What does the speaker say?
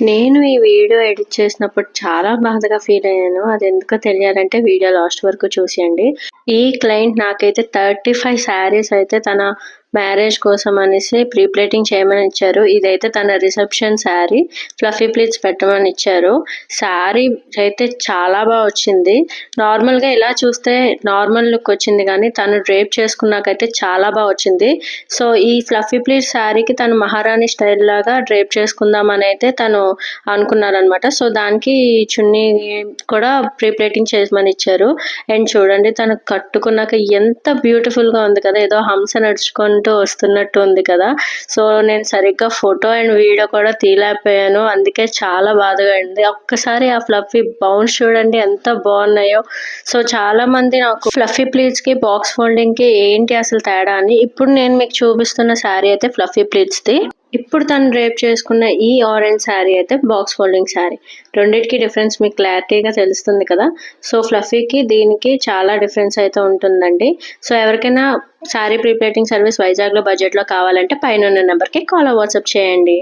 నేను ఈ video edit చేసినప్పుడు చాలా బాధగా ఫీల్ అయ్యాను. అదెందుకో తెలియాలంటే వీడియో లాస్ట్ వరకు చూసేయండి. ఈ క్లయింట్ నాకైతే 35 శారీస్ అయితే తన మ్యారేజ్ కోసం అనేసి ప్రీ ప్లేటింగ్ చేయమని ఇచ్చారు. ఇదైతే తన రిసెప్షన్ శారీ. ఫ్లఫీ ప్లీట్స్ పెట్టమని ఇచ్చారు. శారీ అయితే చాలా వచ్చింది. నార్మల్‌గా ఇలా చూస్తే నార్మల్ లుక్ వచ్చింది కానీ తను డ్రేప్ చేసుకున్నాకైతే చాలా వచ్చింది. సో, ఈ ఫ్లఫీ ప్లీట్స్ శారీకి తను మహారాణి స్టైల్ లాగా డ్రేప్ చేసుకుందామని అయితే తను అనుకున్నారనమాట. సో, దానికి చున్నీ కూడా ప్రీ ప్లేటింగ్ చేయమని ఇచ్చారు. అండ్ చూడండి తను కట్టుకున్నాక ఎంత బ్యూటిఫుల్‌గా ఉంది కదా! ఏదో హంస నడుచుకుంటూ వస్తున్నట్టు ఉంది కదా! సో, నేను సరిగ్గా ఫోటో అండ్ వీడియో కూడా తీయలేకపోయాను. అందుకే చాలా బాధగా ఉంది. ఒక్కసారి ఆ ఫ్లఫీ బౌన్స్ చూడండి ఎంత బాగున్నాయో. సో, చాలామంది నాకు ఫ్లఫీ ప్లీట్స్‌కి, బాక్స్ ఫోల్డింగ్‌కి ఏంటి అసలు తేడా అని. ఇప్పుడు నేను మీకు చూపిస్తున్న శారీ అయితే ఫ్లఫీ ప్లీట్స్‌ది. ఇప్పుడు తను డ్రేప్ చేసుకున్న ఈ ఆరెంజ్ శారీ అయితే బాక్స్ ఫోల్డింగ్ శారీ. రెండిటికి డిఫరెన్స్ మీకు క్లారిటీగా తెలుస్తుంది కదా! సో, ఫ్లఫీకి దీనికి చాలా డిఫరెన్స్ అయితే ఉంటుందండి. సో, ఎవరికైనా శారీ ప్రీ ప్లేటింగ్ సర్వీస్ వైజాగ్‌లో బడ్జెట్‌లో కావాలంటే పైనున్న నెంబర్‌కి కాల్ ఆర్ వాట్సాప్ చేయండి.